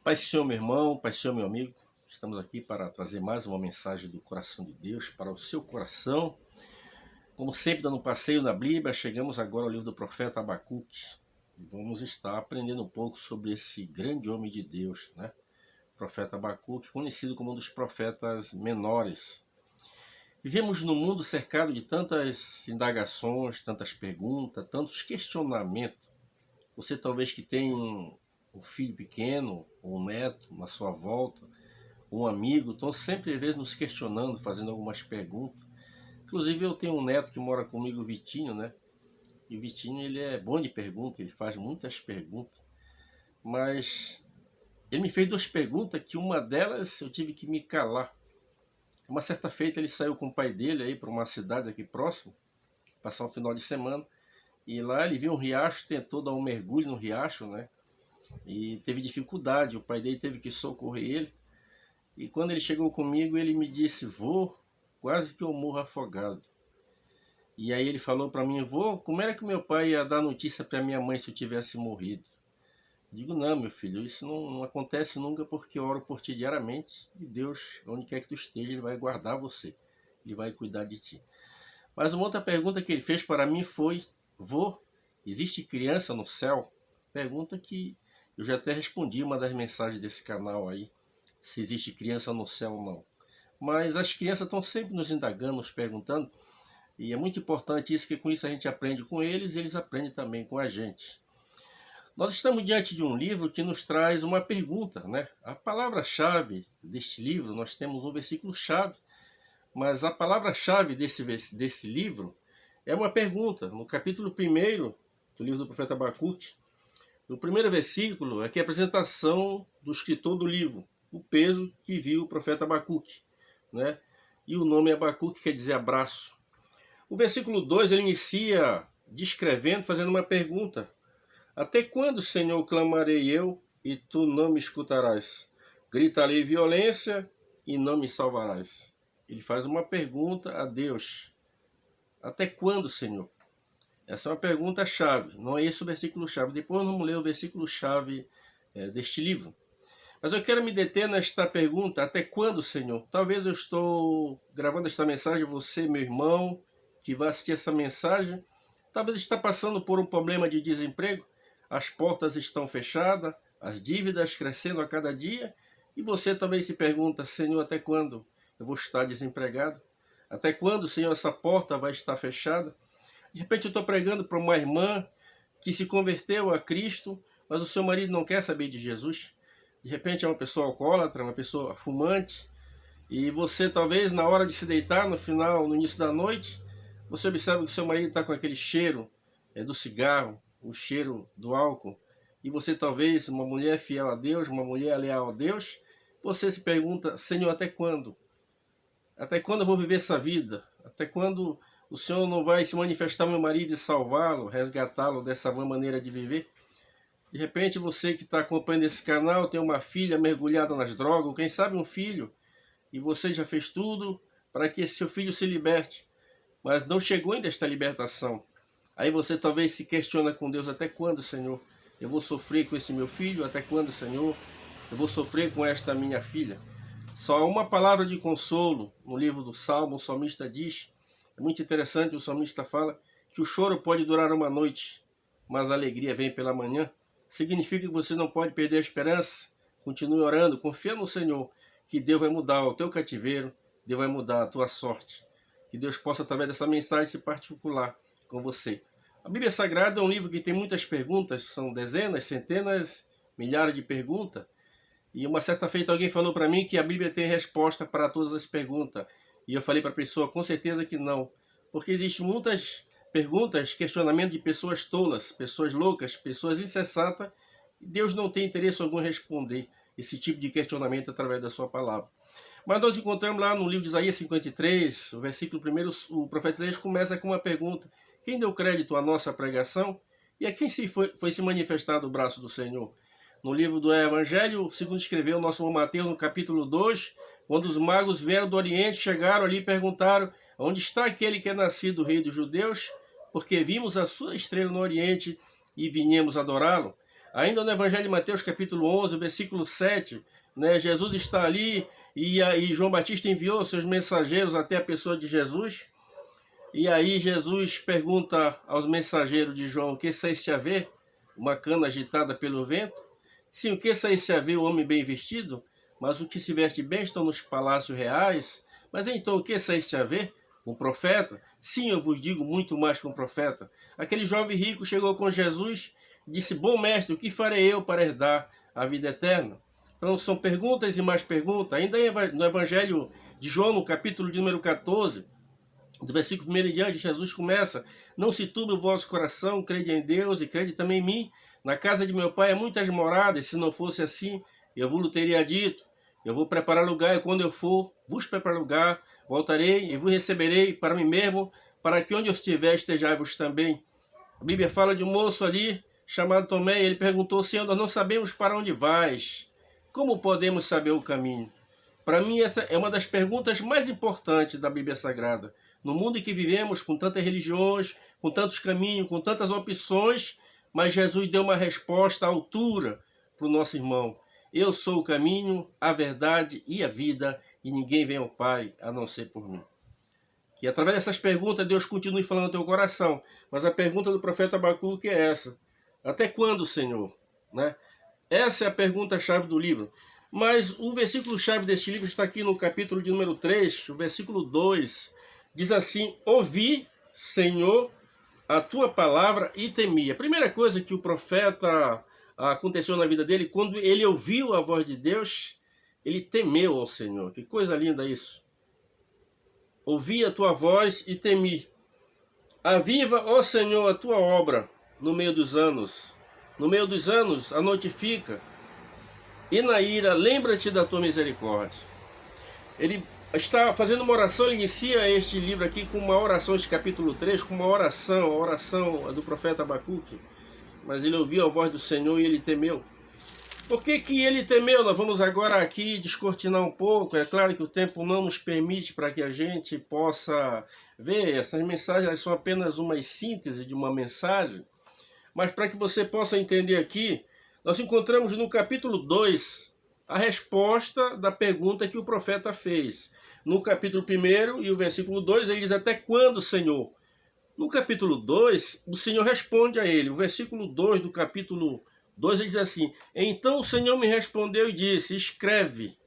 Paz do Senhor, meu irmão, paz do Senhor, meu amigo. Estamos aqui para trazer mais uma mensagem do coração de Deus para o seu coração. Como sempre, dando um passeio na Bíblia, chegamos agora ao livro do profeta Abacuque. Vamos estar aprendendo um pouco sobre esse grande homem de Deus, né? O profeta Abacuque, conhecido como um dos profetas menores. Vivemos num mundo cercado de tantas indagações, tantas perguntas, tantos questionamentos. Você talvez que tem um filho pequeno, ou um neto na sua volta, um amigo, estão sempre às vezes nos questionando, fazendo algumas perguntas. Inclusive eu tenho um neto que mora comigo, o Vitinho, né? E o Vitinho, ele é bom de pergunta, ele faz muitas perguntas. Mas ele me fez duas perguntas que uma delas eu tive que me calar. Uma certa feita ele saiu com o pai dele aí para uma cidade aqui próxima, passar um final de semana. E lá ele viu um riacho, tentou dar um mergulho no riacho, né? E teve dificuldade, o pai dele teve que socorrer ele. E quando ele chegou comigo, ele me disse: vô, quase que eu morro afogado. E aí ele falou para mim: vô, como era que meu pai ia dar notícia para minha mãe se eu tivesse morrido? Digo: não, meu filho, isso não acontece nunca, porque eu oro por ti diariamente. E Deus, onde quer que tu esteja, Ele vai guardar você. Ele vai cuidar de ti. Mas uma outra pergunta que ele fez para mim foi: vô, existe criança no céu? Pergunta que eu já até respondi uma das mensagens desse canal aí, se existe criança no céu ou não. Mas as crianças estão sempre nos indagando, nos perguntando, e é muito importante isso, que com isso a gente aprende com eles e eles aprendem também com a gente. Nós estamos diante de um livro que nos traz uma pergunta, né? A palavra-chave deste livro, nós temos um versículo-chave, mas a palavra-chave desse livro é uma pergunta. No capítulo 1 do livro do profeta Abacuque, no primeiro versículo, aqui é a apresentação do escritor do livro, o peso que viu o profeta Abacuque, né? E o nome Abacuque quer dizer abraço. O versículo 2 ele inicia descrevendo, fazendo uma pergunta: até quando, Senhor, clamarei eu e tu não me escutarás? Gritarei violência e não me salvarás. Ele faz uma pergunta a Deus: até quando, Senhor? Essa é uma pergunta-chave, não é esse o versículo-chave. Depois vamos ler o versículo-chave deste livro. Mas eu quero me deter nesta pergunta: até quando, Senhor? Talvez eu estou gravando esta mensagem, você, meu irmão, que vai assistir essa mensagem, talvez está passando por um problema de desemprego, as portas estão fechadas, as dívidas crescendo a cada dia, e você talvez se pergunta: Senhor, até quando eu vou estar desempregado? Até quando, Senhor, essa porta vai estar fechada? De repente eu estou pregando para uma irmã que se converteu a Cristo, mas o seu marido não quer saber de Jesus. De repente é uma pessoa alcoólatra, uma pessoa fumante, e você talvez na hora de se deitar, no início da noite, você observa que o seu marido está com aquele cheiro do cigarro, o cheiro do álcool, e você talvez, uma mulher fiel a Deus, uma mulher leal a Deus, você se pergunta: Senhor, até quando? Até quando eu vou viver essa vida? Até quando o Senhor não vai se manifestar meu marido e salvá-lo, resgatá-lo dessa vã maneira de viver? De repente você que está acompanhando esse canal tem uma filha mergulhada nas drogas, ou quem sabe um filho, e você já fez tudo para que esse seu filho se liberte, mas não chegou ainda esta libertação. Aí você talvez se questiona com Deus: até quando, Senhor, eu vou sofrer com esse meu filho? Até quando, Senhor, eu vou sofrer com esta minha filha? Só uma palavra de consolo no livro do Salmo, o salmista diz, é muito interessante, o salmista fala que o choro pode durar uma noite, mas a alegria vem pela manhã. Significa que você não pode perder a esperança. Continue orando, confia no Senhor, que Deus vai mudar o teu cativeiro, Deus vai mudar a tua sorte. Que Deus possa, através dessa mensagem, se particular com você. A Bíblia Sagrada é um livro que tem muitas perguntas, são dezenas, centenas, milhares de perguntas. E uma certa feita alguém falou para mim que a Bíblia tem resposta para todas as perguntas. E eu falei para a pessoa: com certeza que não. Porque existem muitas perguntas, questionamentos de pessoas tolas, pessoas loucas, pessoas insensatas. E Deus não tem interesse algum em responder esse tipo de questionamento através da sua palavra. Mas nós encontramos lá no livro de Isaías 53, o versículo 1, o profeta Isaías começa com uma pergunta: quem deu crédito à nossa pregação? E a quem foi se manifestado o braço do Senhor? No livro do Evangelho, segundo escreveu o nosso irmão Mateus, no capítulo 2, quando os magos vieram do Oriente, chegaram ali e perguntaram: onde está aquele que é nascido rei dos judeus? Porque vimos a sua estrela no Oriente e vinhamos adorá-lo. Ainda no Evangelho de Mateus, capítulo 11, versículo 7, né, Jesus está ali e João Batista enviou seus mensageiros até a pessoa de Jesus. E aí Jesus pergunta aos mensageiros de João: o que saíste a ver? Uma cana agitada pelo vento? Sim, o que saíste a ver? O homem bem vestido? Mas o que se veste bem estão nos palácios reais. Mas então o que saíste a ver? Um profeta? Sim, eu vos digo, muito mais que um profeta. Aquele jovem rico chegou com Jesus e disse: bom mestre, o que farei eu para herdar a vida eterna? Então são perguntas e mais perguntas. Ainda no Evangelho de João, no capítulo de número 14, do versículo 1 em diante, Jesus começa: não se turbe o vosso coração, crede em Deus e crede também em mim. Na casa de meu pai há muitas moradas, se não fosse assim, eu vos teria dito. Eu vou preparar lugar, e quando eu for, vos preparar lugar, voltarei e vos receberei para mim mesmo, para que onde eu estiver, estejai-vos também. A Bíblia fala de um moço ali, chamado Tomé, e ele perguntou: Senhor, nós não sabemos para onde vais. Como podemos saber o caminho? Para mim, essa é uma das perguntas mais importantes da Bíblia Sagrada. No mundo em que vivemos, com tantas religiões, com tantos caminhos, com tantas opções, mas Jesus deu uma resposta à altura para o nosso irmão. Eu sou o caminho, a verdade e a vida, e ninguém vem ao Pai a não ser por mim. E através dessas perguntas, Deus continue falando no teu coração. Mas a pergunta do profeta Abacuque é essa: até quando, Senhor? Né? Essa é a pergunta-chave do livro. Mas o versículo-chave deste livro está aqui no capítulo de número 3, o versículo 2. Diz assim: ouvi, Senhor, a tua palavra e temi. A primeira coisa que o profeta aconteceu na vida dele, quando ele ouviu a voz de Deus, ele temeu ao Senhor. Que coisa linda isso. Ouvi a tua voz e temi. Aviva, ó Senhor, a tua obra no meio dos anos. No meio dos anos a notifica. E na ira, lembra-te da tua misericórdia. Ele está fazendo uma oração, ele inicia este livro aqui com uma oração, este capítulo 3, com uma oração, a oração do profeta Abacuque. Mas ele ouviu a voz do Senhor e ele temeu. Por que que ele temeu? Nós vamos agora aqui descortinar um pouco. É claro que o tempo não nos permite para que a gente possa ver. Essas mensagens, elas são apenas uma síntese de uma mensagem. Mas para que você possa entender aqui, nós encontramos no capítulo 2 a resposta da pergunta que o profeta fez. No capítulo 1 e o versículo 2, ele diz: até quando, Senhor? No capítulo 2, o Senhor responde a ele. O versículo 2 do capítulo 2, ele diz assim: então o Senhor me respondeu e disse: escreve.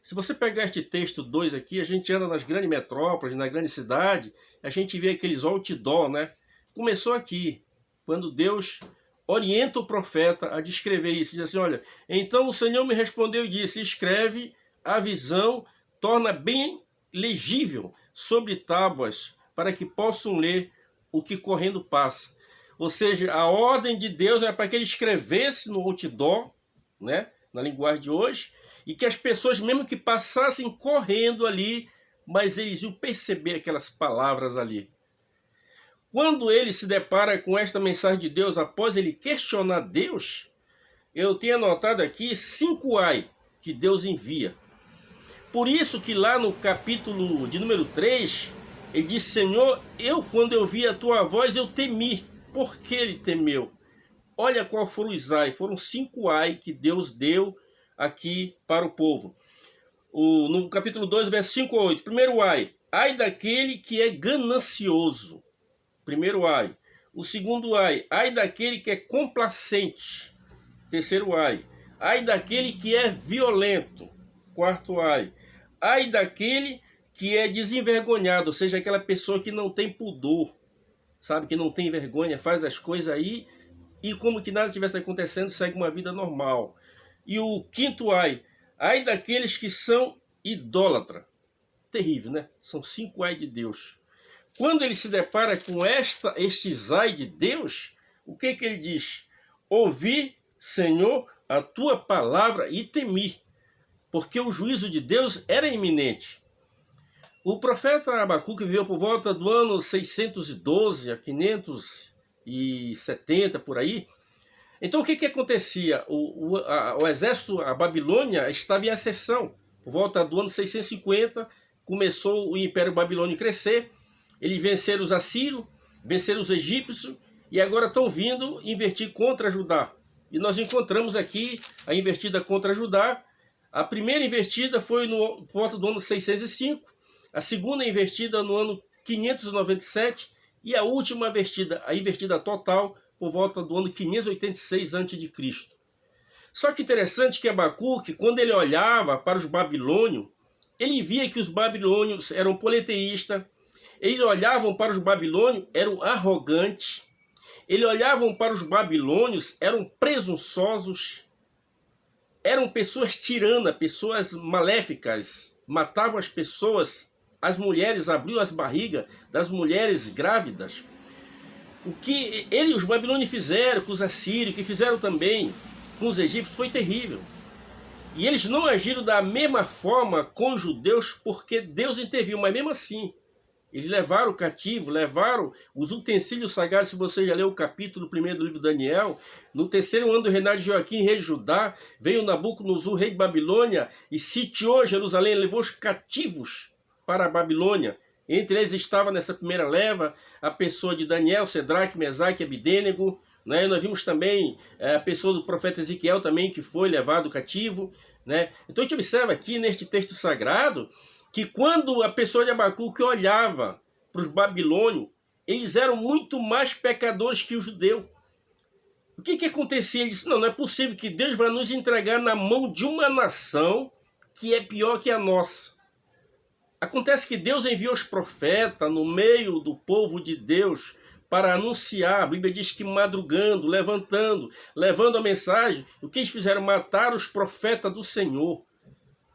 Se você pegar este texto 2 aqui, a gente anda nas grandes metrópoles, na grande cidade, a gente vê aqueles outdoor, né? Começou aqui, quando Deus orienta o profeta a descrever isso. Diz assim: olha, então o Senhor me respondeu e disse: escreve a visão, torna bem legível sobre tábuas, para que possam ler o que correndo passa. Ou seja, a ordem de Deus era para que ele escrevesse no outdoor, né, na linguagem de hoje, e que as pessoas, mesmo que passassem correndo ali, mas eles iam perceber aquelas palavras ali. Quando ele se depara com esta mensagem de Deus, após ele questionar Deus, eu tenho anotado aqui 5 ai que Deus envia. Por isso que lá no capítulo de número 3, ele diz: Senhor, quando eu vi a tua voz, eu temi. Por que ele temeu? Olha qual foram os ai. Foram 5 ai que Deus deu aqui para o povo. No capítulo 2, verso 5 a 8. Primeiro ai. Ai daquele que é ganancioso. Primeiro ai. O segundo ai. Ai daquele que é complacente. Terceiro ai. Ai daquele que é violento. Quarto ai. Ai daquele que é desenvergonhado, ou seja, aquela pessoa que não tem pudor, sabe, que não tem vergonha, faz as coisas aí e como que nada estivesse acontecendo, segue uma vida normal. E o quinto ai. Ai daqueles que são idólatras. Terrível, né? São 5 ai de Deus. Quando ele se depara com estes ai de Deus, o que ele diz? Ouvi, Senhor, a tua palavra e temi, porque o juízo de Deus era iminente. O profeta Abacuque viveu por volta do ano 612 a 570, por aí. Então o que acontecia? O exército, a Babilônia, estava em ascensão. Por volta do ano 650, começou o Império Babilônico a crescer. Eles venceram os assírios, venceram os egípcios e agora estão vindo investir contra Judá. E nós encontramos aqui a investida contra Judá. A primeira investida foi por volta do ano 605, a segunda investida no ano 597 e a última investida, a investida total, por volta do ano 586 a.C. Só que interessante que Abacuque, quando ele olhava para os babilônios, ele via que os babilônios eram politeístas, eles olhavam para os babilônios, eram arrogantes, eles olhavam para os babilônios, eram presunçosos, eram pessoas tiranas, pessoas maléficas, matavam as pessoas, as mulheres, abriam as barrigas das mulheres grávidas. O que os babilônios fizeram com os assírios, que fizeram também com os egípcios, foi terrível. E eles não agiram da mesma forma com os judeus, porque Deus interviu, mas mesmo assim, eles levaram o cativo, levaram os utensílios sagrados. Se você já leu o capítulo 1 do livro de Daniel, no terceiro ano do reinado de Joaquim, rei de Judá, veio Nabucodonosor, rei de Babilônia, e sitiou Jerusalém, levou os cativos para a Babilônia. Entre eles estava nessa primeira leva a pessoa de Daniel, Sedraque, Mesaque e Abidênego. Né? Nós vimos também a pessoa do profeta Ezequiel também, que foi levado cativo. Né? Então a gente observa aqui neste texto sagrado que quando a pessoa de Abacuque olhava para os babilônios, eles eram muito mais pecadores que os judeus. O que acontecia? Ele disse, não é possível que Deus vai nos entregar na mão de uma nação que é pior que a nossa. Acontece que Deus enviou os profetas no meio do povo de Deus para anunciar. A Bíblia diz que madrugando, levantando, levando a mensagem. O que eles fizeram? Matar os profetas do Senhor.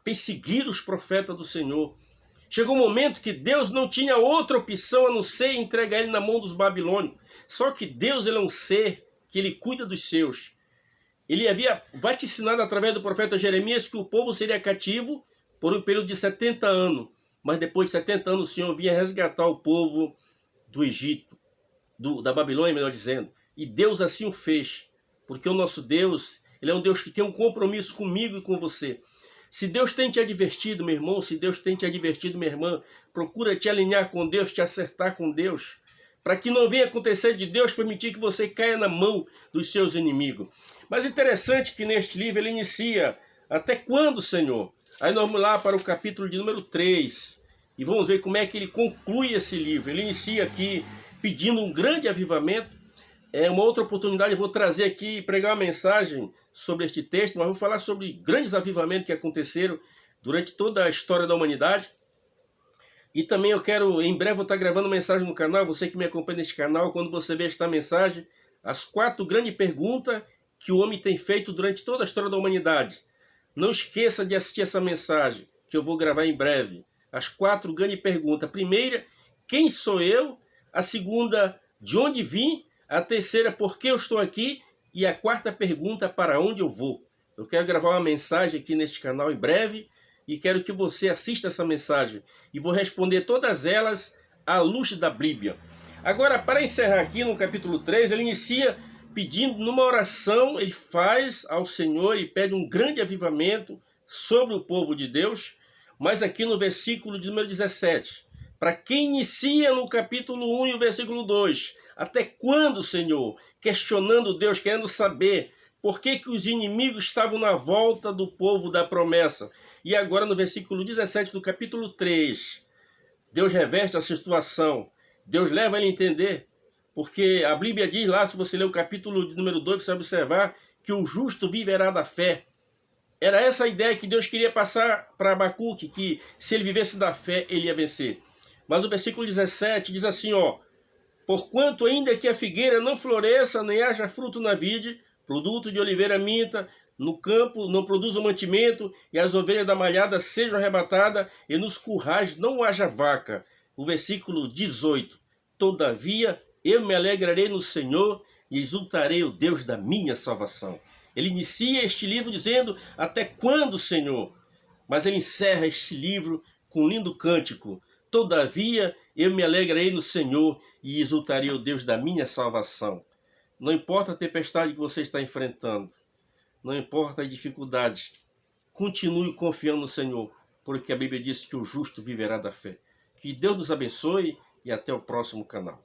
Perseguir os profetas do Senhor. Chegou um momento que Deus não tinha outra opção a não ser entregar ele na mão dos babilônios. Só que Deus, ele é um ser que ele cuida dos seus. Ele havia vaticinado através do profeta Jeremias que o povo seria cativo por um período de 70 anos. Mas depois de 70 anos o Senhor vinha resgatar o povo do Egito, da Babilônia, melhor dizendo. E Deus assim o fez. Porque o nosso Deus, ele é um Deus que tem um compromisso comigo e com você. Se Deus tem te advertido, meu irmão, se Deus tem te advertido, minha irmã, procura te alinhar com Deus, te acertar com Deus, para que não venha acontecer de Deus permitir que você caia na mão dos seus inimigos. Mas interessante que neste livro ele inicia, até quando, Senhor? Aí nós vamos lá para o capítulo de número 3 e vamos ver como é que ele conclui esse livro. Ele inicia aqui pedindo um grande avivamento. É uma outra oportunidade, eu vou trazer aqui e pregar uma mensagem sobre este texto, mas vou falar sobre grandes avivamentos que aconteceram durante toda a história da humanidade. E também eu quero, em breve, vou estar gravando mensagem no canal, você que me acompanha neste canal, quando você ver esta mensagem, as 4 grandes perguntas que o homem tem feito durante toda a história da humanidade. Não esqueça de assistir essa mensagem, que eu vou gravar em breve. As 4 grandes perguntas. A primeira, quem sou eu? A segunda, de onde vim? A terceira, por que eu estou aqui? E a 4ª pergunta, para onde eu vou? Eu quero gravar uma mensagem aqui neste canal em breve e quero que você assista essa mensagem. E vou responder todas elas à luz da Bíblia. Agora, para encerrar aqui no capítulo 3, ele inicia pedindo numa oração, ele faz ao Senhor e pede um grande avivamento sobre o povo de Deus. Mas aqui no versículo de número 17, para quem inicia no capítulo 1 e o versículo 2, até quando, Senhor? Questionando Deus, querendo saber por que os inimigos estavam na volta do povo da promessa. E agora no versículo 17 do capítulo 3, Deus reverte a situação. Deus leva ele a entender, porque a Bíblia diz lá, se você ler o capítulo de número 2, você vai observar que o justo viverá da fé. Era essa a ideia que Deus queria passar para Abacuque, que se ele vivesse da fé, ele ia vencer. Mas o versículo 17 diz assim, ó, porquanto ainda que a figueira não floresça, nem haja fruto na vide, produto de oliveira minta, no campo não produza mantimento, e as ovelhas da malhada sejam arrebatadas, e nos currais não haja vaca. O versículo 18, todavia eu me alegrarei no Senhor, e exultarei o Deus da minha salvação. Ele inicia este livro dizendo, até quando, Senhor? Mas ele encerra este livro com um lindo cântico. Todavia, eu me alegrarei no Senhor e exultarei o Deus da minha salvação. Não importa a tempestade que você está enfrentando. Não importa as dificuldades. Continue confiando no Senhor, porque a Bíblia diz que o justo viverá da fé. Que Deus nos abençoe e até o próximo canal.